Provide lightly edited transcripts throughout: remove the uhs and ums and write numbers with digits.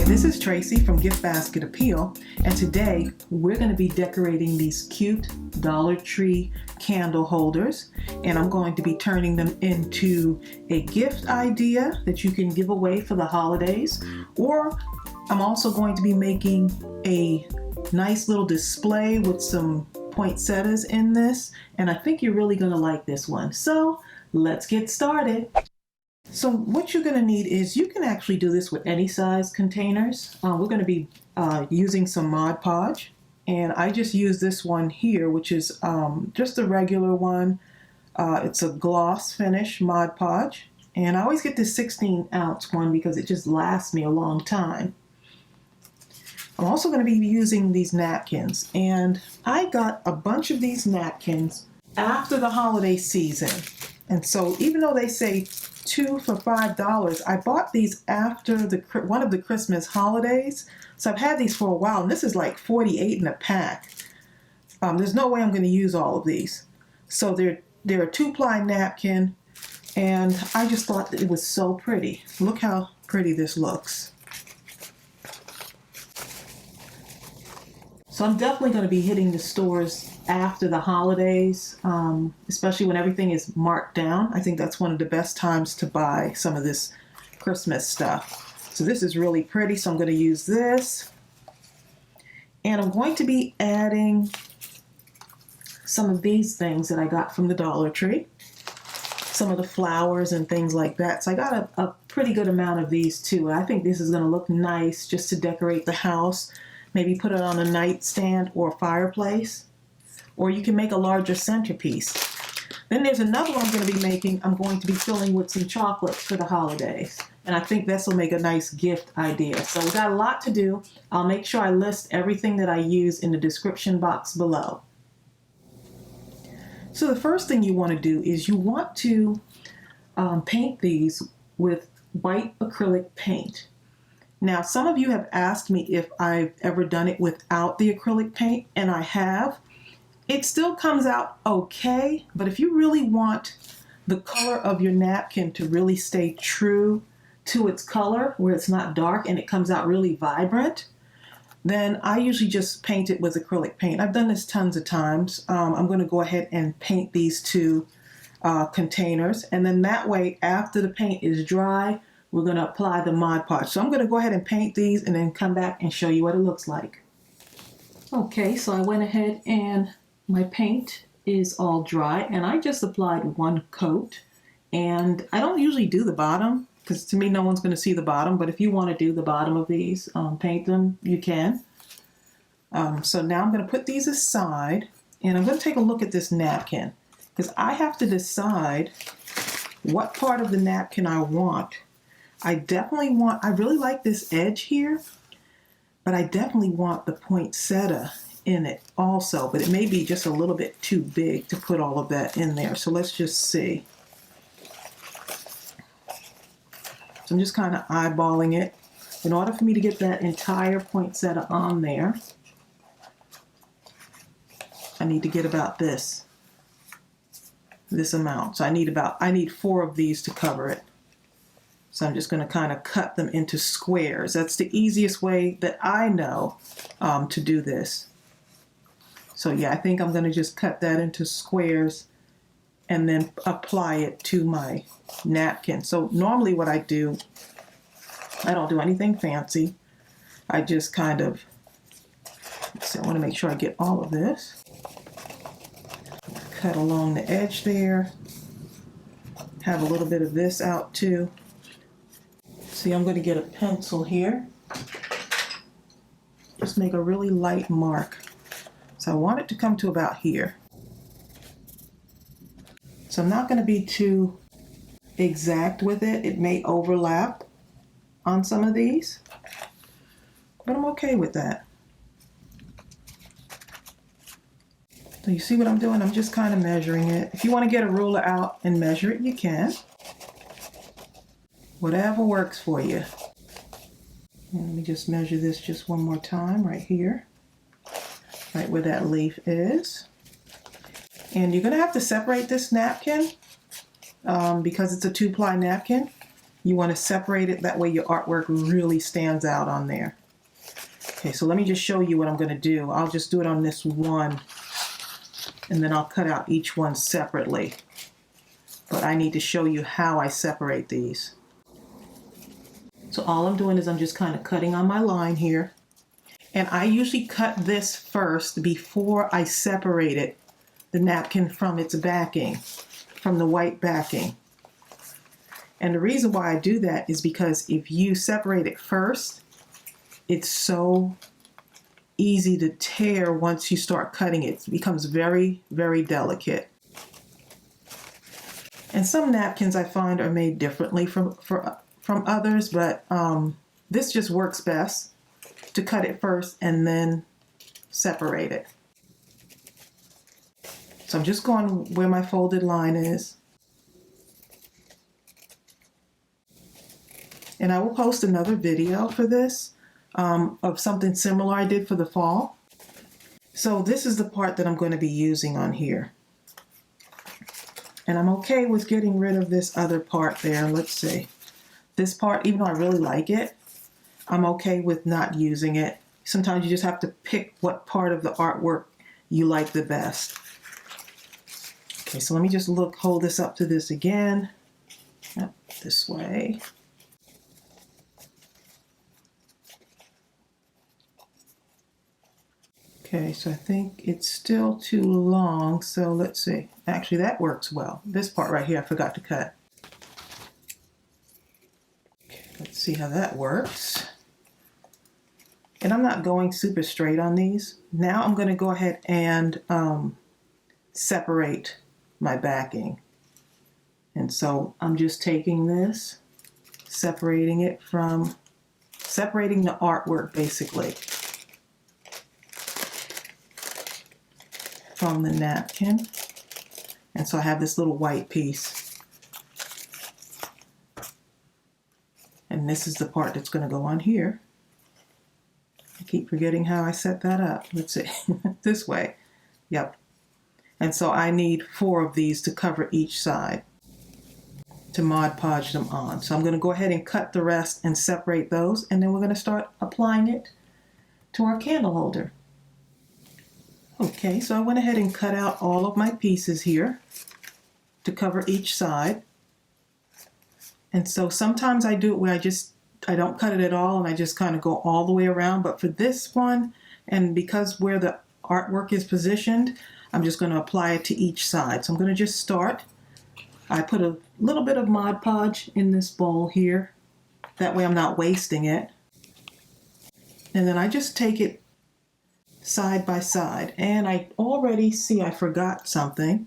This is Tracey from GiftBasketAppeal, and today we're going to be decorating these cute Dollar Tree candle holders, and I'm going to be turning them into a gift idea that you can give away for the holidays, or I'm also going to be making a nice little display with some poinsettias in this, and I think you're really going to like this one. So let's get started. So what you're going to need is, you can actually do this with any size containers. We're going to be using some Mod Podge, and I just use this one here, which is just a regular one. It's a gloss finish Mod Podge, and I always get this 16-ounce one because it just lasts me a long time. I'm also going to be using these napkins, and I got a bunch of these napkins after the holiday season, and so even though they say 2 for $5, I bought these after one of the Christmas holidays. So I've had these for a while, and this is like 48 in a pack. There's no way I'm going to use all of these. So they're a 2-ply napkin, and I just thought that it was so pretty. Look how pretty this looks. So I'm definitely going to be hitting the stores after the holidays, especially when everything is marked down. I think that's one of the best times to buy some of this Christmas stuff. So this is really pretty, so I'm going to use this. And I'm going to be adding some of these things that I got from the Dollar Tree. Some of the flowers and things like that. So I got a pretty good amount of these too. I think this is going to look nice just to decorate the house. Maybe put it on a nightstand or a fireplace. Or you can make a larger centerpiece. Then there's another one I'm going to be making. I'm going to be filling with some chocolate for the holidays. And I think this will make a nice gift idea. So we've got a lot to do. I'll make sure I list everything that I use in the description box below. So the first thing you want to do is you want to paint these with white acrylic paint. Now, some of you have asked me if I've ever done it without the acrylic paint, and I have. It still comes out okay, but if you really want the color of your napkin to really stay true to its color, where it's not dark and it comes out really vibrant, then I usually just paint it with acrylic paint. I've done this tons of times. I'm going to go ahead and paint these two containers, and then that way, after the paint is dry, we're going to apply the Mod Podge. So I'm going to go ahead and paint these and then come back and show you what it looks like. Okay, so I went ahead and my paint is all dry, and I just applied one coat. And I don't usually do the bottom because to me no one's going to see the bottom, but if you want to do the bottom of these, paint them, you can. So now I'm going to put these aside, and I'm going to take a look at this napkin because I have to decide what part of the napkin I want. I really like this edge here, but I definitely want the poinsettia in it also, but it may be just a little bit too big to put all of that in there. So let's just see. So I'm just kind of eyeballing it. In order for me to get that entire poinsettia on there, I need to get about this amount. So I need 4 of these to cover it. So I'm just going to kind of cut them into squares. That's the easiest way that I know to do this. So yeah, I think I'm going to just cut that into squares and then apply it to my napkin. So normally what I do, I don't do anything fancy. I just kind of, I want to make sure I get all of this. Cut along the edge there. Have a little bit of this out too. See, I'm going to get a pencil here. Just make a really light mark. So I want it to come to about here. So I'm not going to be too exact with it. It may overlap on some of these, but I'm okay with that. So you see what I'm doing? I'm just kind of measuring it. If you want to get a ruler out and measure it, you can. Whatever works for you. And let me just measure this just one more time right here. Right where that leaf is. And you're going to have to separate this napkin because it's a 2-ply napkin. You want to separate it, that way your artwork really stands out on there. Okay, so let me just show you what I'm going to do. I'll just do it on this one, and then I'll cut out each one separately. But I need to show you how I separate these. So all I'm doing is I'm just kind of cutting on my line here. And I usually cut this first before I separate it, the napkin from its backing, from the white backing. And the reason why I do that is because if you separate it first, it's so easy to tear once you start cutting it. It becomes very, very delicate. And some napkins I find are made differently from others, but this just works best to cut it first and then separate it. So I'm just going where my folded line is. And I will post another video for this of something similar I did for the fall. So this is the part that I'm going to be using on here. And I'm okay with getting rid of this other part there. Let's see. This part, even though I really like it, I'm okay with not using it. Sometimes you just have to pick what part of the artwork you like the best. Okay, so let me just hold this up to this again. Yep, this way. Okay, so I think it's still too long, so let's see. Actually, that works well. This part right here, I forgot to cut. Okay, let's see how that works. And I'm not going super straight on these. Now I'm going to go ahead and separate my backing. And so I'm just taking this, separating the artwork basically from the napkin. And so I have this little white piece. And this is the part that's going to go on here. I keep forgetting how I set that up. Let's see. This way. Yep. And so I need 4 of these to cover each side to Mod Podge them on. So I'm going to go ahead and cut the rest and separate those, and then we're going to start applying it to our candle holder. Okay, so I went ahead and cut out all of my pieces here to cover each side. And so sometimes I do it where I don't cut it at all and I just kind of go all the way around. But for this one, and because where the artwork is positioned, I'm just going to apply it to each side. So I'm going to just start. I put a little bit of Mod Podge in this bowl here. That way I'm not wasting it. And then I just take it side by side. And I already see I forgot something.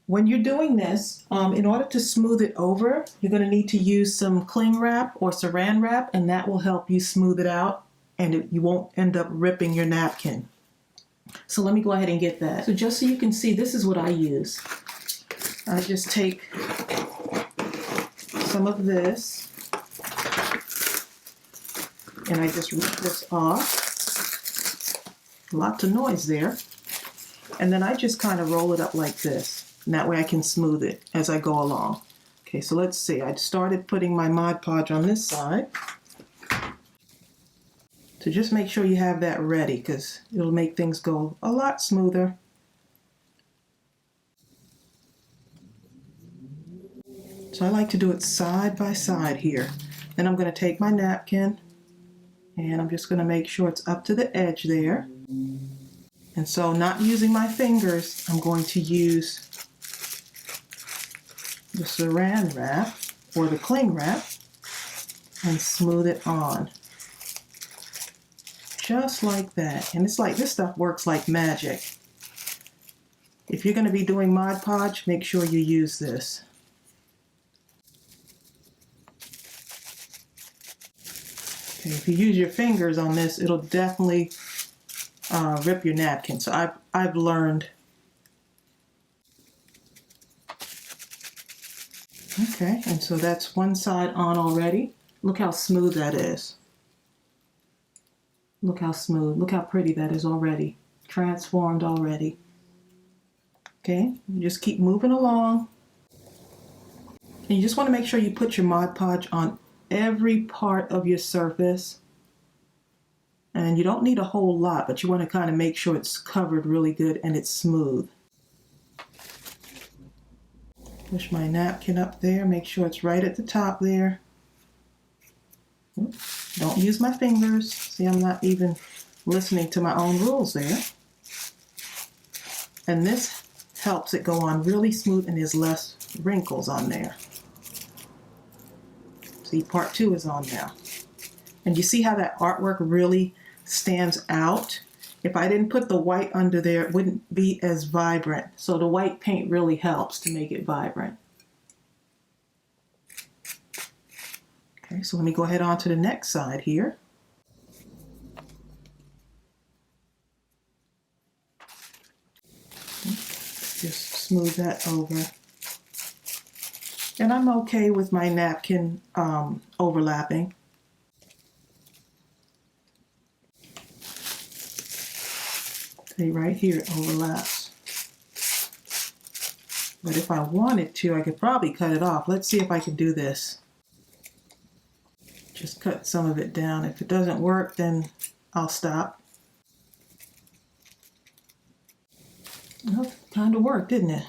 When you're doing this, in order to smooth it over, you're going to need to use some cling wrap or saran wrap, and that will help you smooth it out and you won't end up ripping your napkin. So let me go ahead and get that. So just so you can see, this is what I use. I just take some of this and I just rip this off. Lots of noise there. And then I just kind of roll it up like this. And that way I can smooth it as I go along. Okay, so let's see. I started putting my Mod Podge on this side. So just make sure you have that ready because it'll make things go a lot smoother. So I like to do it side by side here. Then I'm going to take my napkin and I'm just going to make sure it's up to the edge there. And so not using my fingers, I'm going to use the saran wrap or the cling wrap and smooth it on. Just like that. And it's like this stuff works like magic. If you're going to be doing Mod Podge, make sure you use this. Okay, if you use your fingers on this, it'll definitely rip your napkin. So I've learned. Okay, and so that's one side on already. Look how smooth that is. Look how smooth. Look how pretty that is already. Transformed already. Okay, you just keep moving along. And you just want to make sure you put your Mod Podge on every part of your surface. And you don't need a whole lot, but you want to kind of make sure it's covered really good and it's smooth. Push my napkin up there, make sure it's right at the top there. Oops. Don't use my fingers. See, I'm not even listening to my own rules there. And this helps it go on really smooth and there's less wrinkles on there. See, part 2 is on now. And you see how that artwork really stands out? If I didn't put the white under there, it wouldn't be as vibrant. So the white paint really helps to make it vibrant. Okay, so let me go ahead on to the next side here. Just smooth that over. And I'm okay with my napkin overlapping. See, right here it overlaps. But if I wanted to, I could probably cut it off. Let's see if I can do this. Just cut some of it down. If it doesn't work, then I'll stop. Well, kind of worked, didn't it?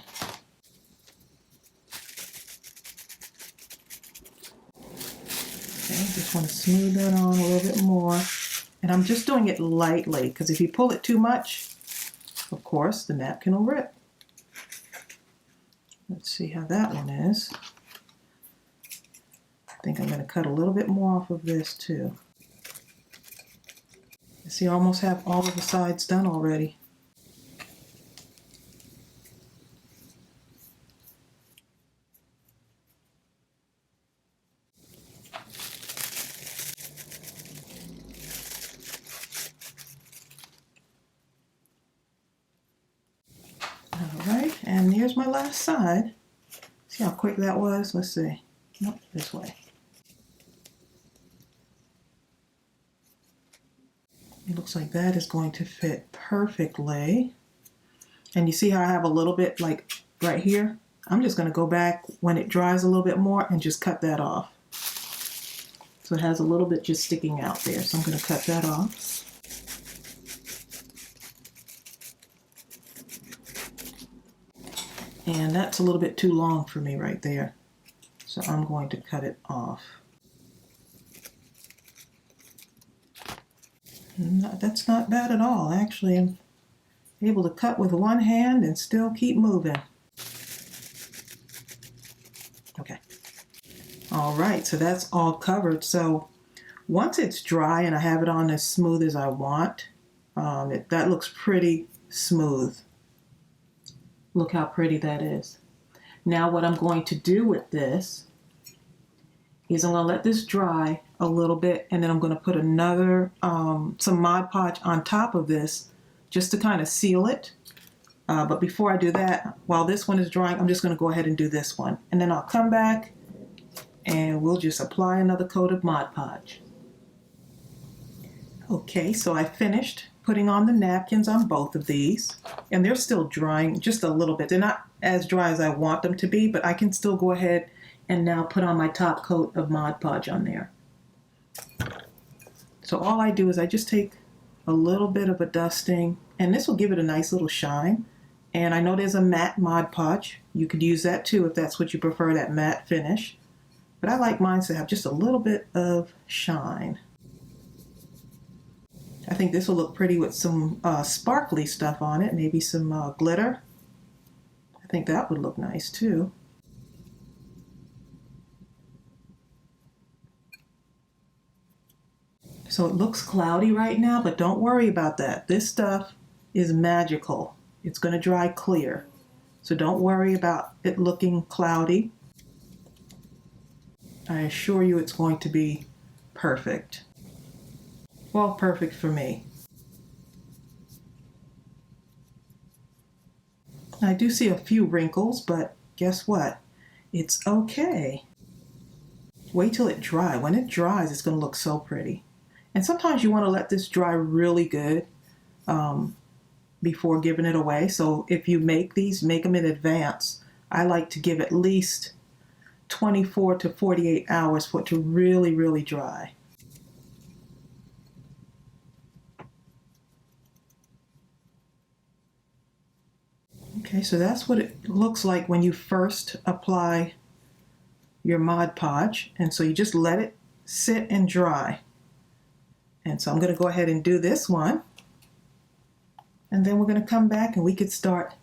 Okay, just want to smooth that on a little bit more. And I'm just doing it lightly, because if you pull it too much, of course, the napkin will rip. Let's see how that one is. I think I'm going to cut a little bit more off of this too. You see, I almost have all of the sides done already. Alright, and here's my last side. See how quick that was? Let's see. Nope, this way. It looks like that is going to fit perfectly. And you see how I have a little bit like right here? I'm just going to go back when it dries a little bit more and just cut that off. So it has a little bit just sticking out there. So I'm going to cut that off. And that's a little bit too long for me right there. So I'm going to cut it off. No, that's not bad at all. Actually, I'm able to cut with one hand and still keep moving. Okay. All right, so that's all covered. So once it's dry and I have it on as smooth as I want, that looks pretty smooth. Look how pretty that is. Now what I'm going to do with this is I'm going to let this dry a little bit, and then I'm going to put another, some Mod Podge on top of this just to kind of seal it. But before I do that, while this one is drying, I'm just going to go ahead and do this one. And then I'll come back and we'll just apply another coat of Mod Podge. Okay, so I finished putting on the napkins on both of these, and they're still drying just a little bit. They're not as dry as I want them to be, but I can still go ahead and now put on my top coat of Mod Podge on there. So all I do is I just take a little bit of a dusting, and this will give it a nice little shine. And I know there's a matte Mod Podge. You could use that too if that's what you prefer, that matte finish. But I like mine to have just a little bit of shine. I think this will look pretty with some sparkly stuff on it, maybe some glitter. I think that would look nice too. So it looks cloudy right now, but don't worry about that. This stuff is magical. It's going to dry clear. So don't worry about it looking cloudy. I assure you it's going to be perfect. Well, perfect for me. I do see a few wrinkles, but guess what? It's okay. Wait till it dries. When it dries, it's going to look so pretty. And sometimes you want to let this dry really good before giving it away. So if you make these, make them in advance. I like to give at least 24 to 48 hours for it to really, really dry. Okay, so that's what it looks like when you first apply your Mod Podge. And so you just let it sit and dry. And so I'm going to go ahead and do this one. And then we're going to come back and we could start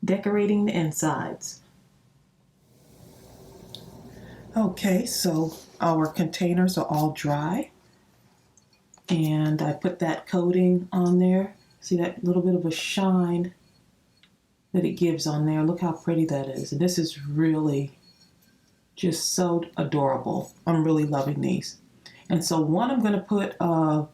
decorating the insides. Okay, so our containers are all dry. And I put that coating on there. See that little bit of a shine that it gives on there. Look how pretty that is. And this is really just so adorable. I'm really loving these. And so one, I'm going to put a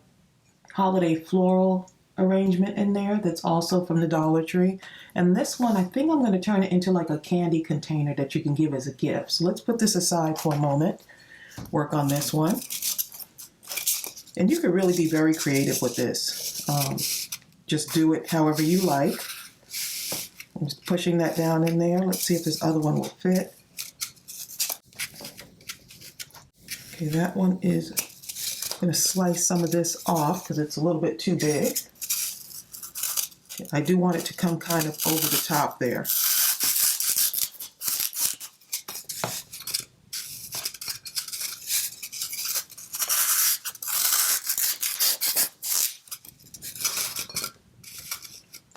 holiday floral arrangement in there that's also from the Dollar Tree. And this one, I think I'm going to turn it into like a candy container that you can give as a gift. So let's put this aside for a moment. Work on this one. And you could really be very creative with this. Just do it however you like. I'm just pushing that down in there. Let's see if this other one will fit. Okay, that one is, I'm going to slice some of this off because it's a little bit too big. Okay, I do want it to come kind of over the top there.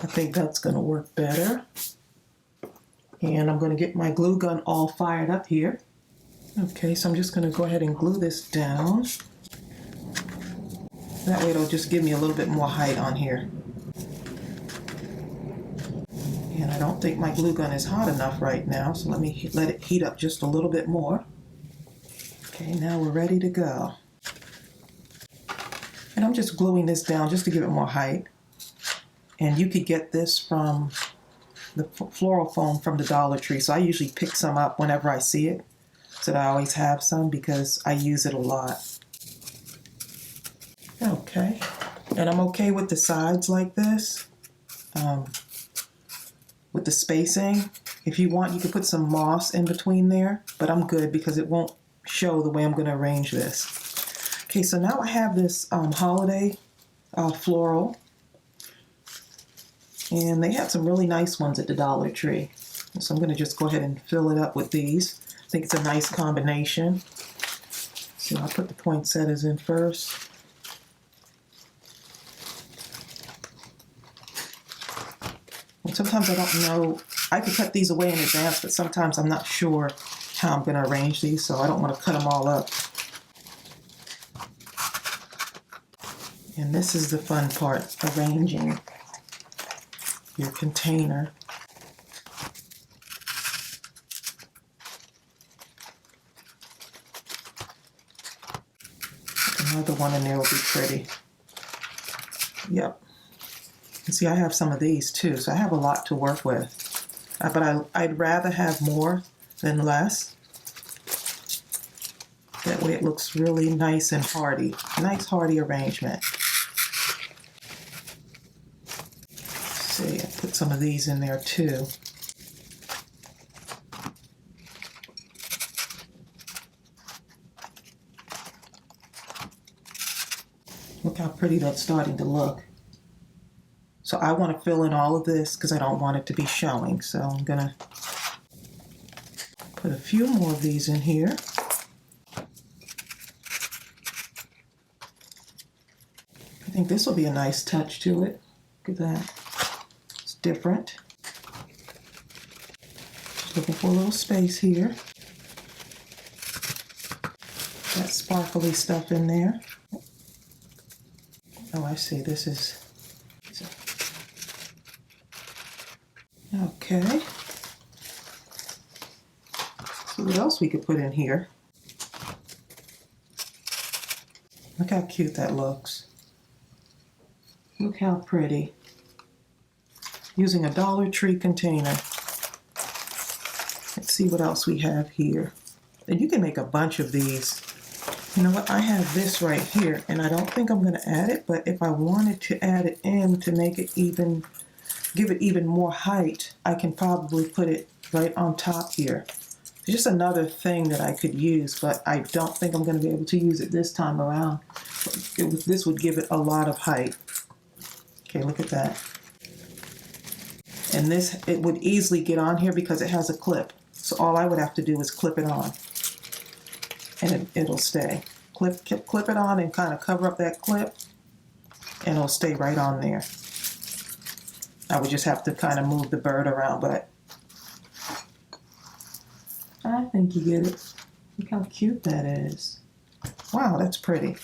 I think that's going to work better. And I'm going to get my glue gun all fired up here. Okay, so I'm just going to go ahead and glue this down. That way it'll just give me a little bit more height on here. And I don't think my glue gun is hot enough right now, so let me let it heat up just a little bit more. Okay, now we're ready to go. And I'm just gluing this down just to give it more height. And you could get this from the floral foam from the Dollar Tree. So I usually pick some up whenever I see it, so that I always have some because I use it a lot. Okay, and I'm okay with the sides like this, with the spacing. If you want, you can put some moss in between there, but I'm good because it won't show the way I'm going to arrange this. Okay, so now I have this holiday floral. And they had some really nice ones at the Dollar Tree. So I'm going to just go ahead and fill it up with these. I think it's a nice combination. So I'll put the poinsettias in first. And sometimes I don't know, I could cut these away in advance, but sometimes I'm not sure how I'm going to arrange these, so I don't want to cut them all up. And this is the fun part, arranging your container. Another one in there will be pretty. Yep. And see, I have some of these too, so I have a lot to work with. But I'd rather have more than less. That way it looks really nice and hardy. Nice hardy arrangement. See, I put some of these in there too. Look how pretty that's starting to look. So I want to fill in all of this because I don't want it to be showing. So I'm going to put a few more of these in here. I think this will be a nice touch to it. Look at that. It's different. Just looking for a little space here. That sparkly stuff in there. Oh, I see. This is... Okay. See what else we could put in here. Look how cute that looks. Look how pretty. Using a Dollar Tree container. Let's see what else we have here. And you can make a bunch of these. You know what? I have this right here, and I don't think I'm going to add it, but if I wanted to add it in to make it even, give it even more height, I can probably put it right on top here. It's just another thing that I could use, but I don't think I'm going to be able to use it this time around. This would give it a lot of height. Okay, look at that. And this, it would easily get on here because it has a clip. So all I would have to do is clip it on, and it'll stay. Clip it on and kind of cover up that clip, and it'll stay right on there. I would just have to kind of move the bird around, but I think you get it. Look how cute that is. Wow, that's pretty.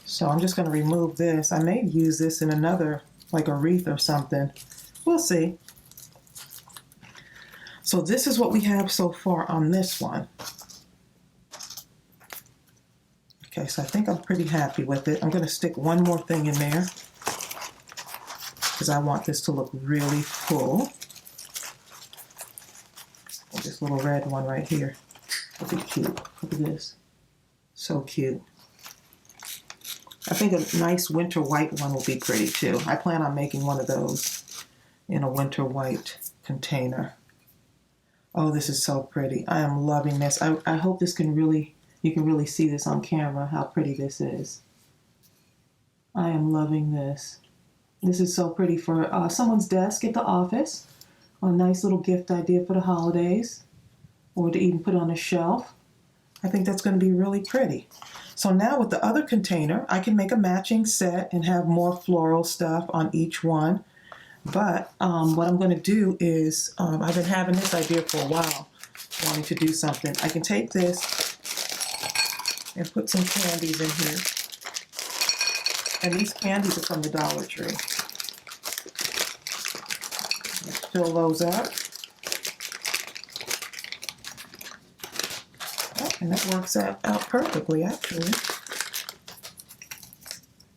So I'm just going to remove this. I may use this in another, like a wreath or something. We'll see. So this is what we have so far on this one. Okay, so I think I'm pretty happy with it. I'm going to stick one more thing in there because I want this to look really full. This little red one right here. Look at cute. Look at this. So cute. I think a nice winter white one will be pretty too. I plan on making one of those in a winter white container. Oh, this is so pretty. I am loving this. I hope this can really, you can really see this on camera, how pretty this is. I am loving this. This is so pretty for someone's desk at the office. A nice little gift idea for the holidays, or to even put on a shelf. I think that's going to be really pretty. So now with the other container, I can make a matching set and have more floral stuff on each one. But what I'm going to do is, I've been having this idea for a while, wanting to do something. I can take this and put some candies in here. And these candies are from the Dollar Tree. Fill those up. Oh, and that works out perfectly, actually.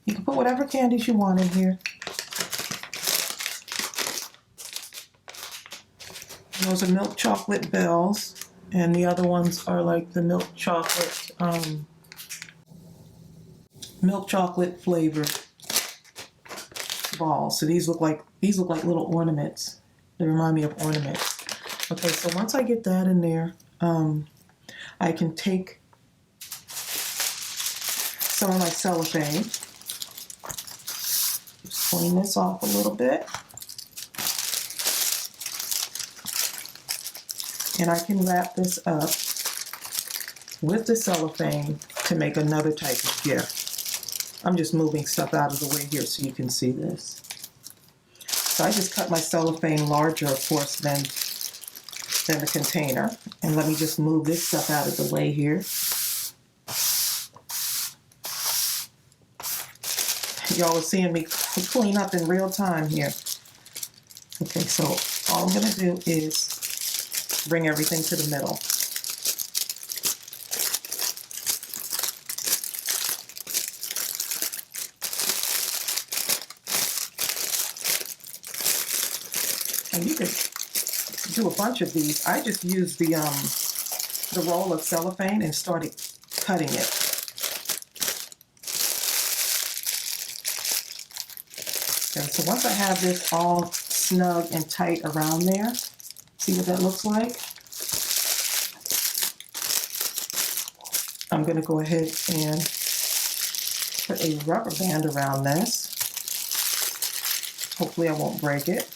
You can put whatever candies you want in here. Those are milk chocolate bells, and the other ones are like the milk chocolate flavored balls. So these look like little ornaments. They remind me of ornaments. Okay, so once I get that in there, I can take some of my cellophane. Just clean this off a little bit. And I can wrap this up with the cellophane to make another type of gift. I'm just moving stuff out of the way here so you can see this. So I just cut my cellophane larger, of course, than the container. And let me just move this stuff out of the way here. Y'all are seeing me clean up in real time here. Okay, so all I'm going to do is bring everything to the middle. And you could do a bunch of these. I just used the roll of cellophane and started cutting it. Okay, so once I have this all snug and tight around there, see what that looks like? I'm going to go ahead and put a rubber band around this. Hopefully I won't break it.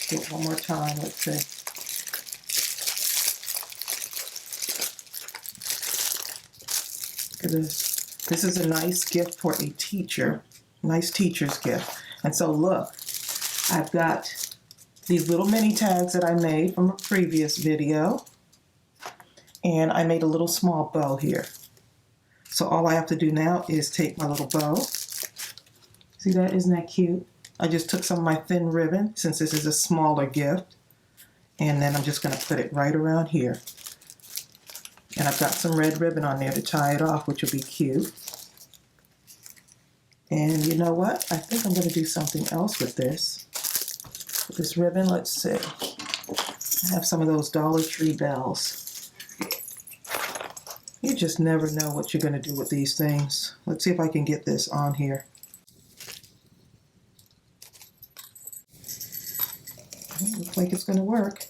Do it one more time, let's see. Look at this. This is a nice gift for a teacher. Nice teacher's gift. And so look, I've got these little mini tags that I made from a previous video. And I made a little small bow here. So all I have to do now is take my little bow. See that? Isn't that cute? I just took some of my thin ribbon, since this is a smaller gift, and then I'm just going to put it right around here. And I've got some red ribbon on there to tie it off, which will be cute. And you know what? I think I'm going to do something else with this. With this ribbon, let's see. I have some of those Dollar Tree bells. You just never know what you're going to do with these things. Let's see if I can get this on here. looks like it's going to work.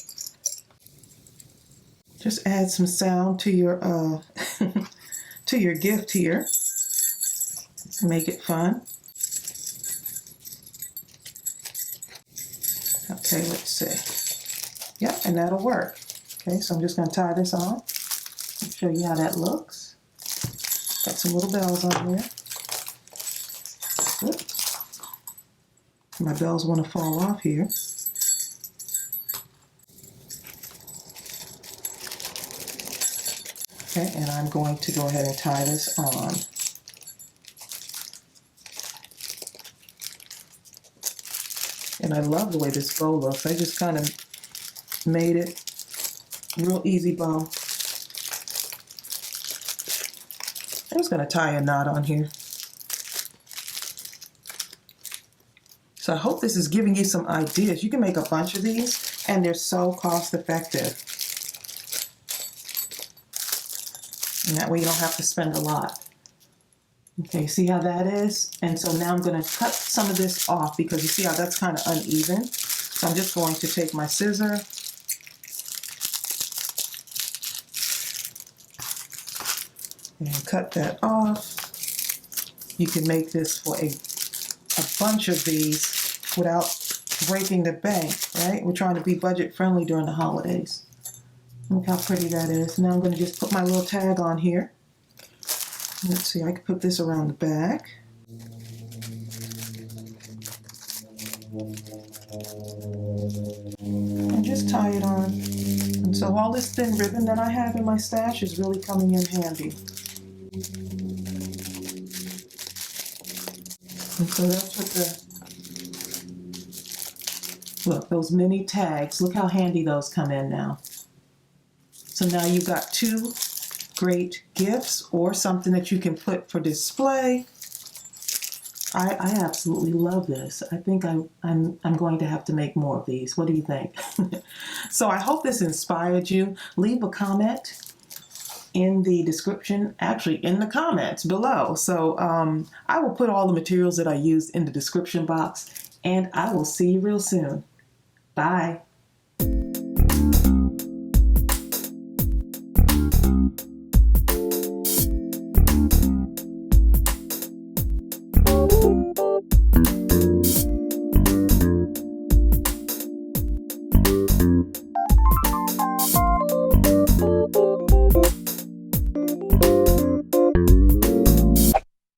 Just add some sound to your to your gift here. Make it fun. Okay, let's see. Yeah, and that'll work. Okay, so I'm just going to tie this on and show you how that looks. Got some little bells on there. Oops. My bells want to fall off here. Okay, and I'm going to go ahead and tie this on. And I love the way this bow looks. I just kind of made it real easy bow. I'm just going to tie a knot on here. So I hope this is giving you some ideas. You can make a bunch of these, and they're so cost effective. And that way you don't have to spend a lot. Okay, see how that is? And so now I'm going to cut some of this off because you see how that's kind of uneven. So I'm just going to take my scissor and cut that off. You can make this for a bunch of these without breaking the bank, right? We're trying to be budget friendly during the holidays. Look how pretty that is. Now I'm going to just put my little tag on here. Let's see, I can put this around the back. And just tie it on. And so all this thin ribbon that I have in my stash is really coming in handy. And so that's what look, those mini tags, look how handy those come in now. So now you've got two great gifts or something that you can put for display. I absolutely love this. I think I'm going to have to make more of these. What do you think? So I hope this inspired you. Leave a comment in the description, actually in the comments below. So I will put all the materials that I used in the description box, and I will see you real soon. Bye.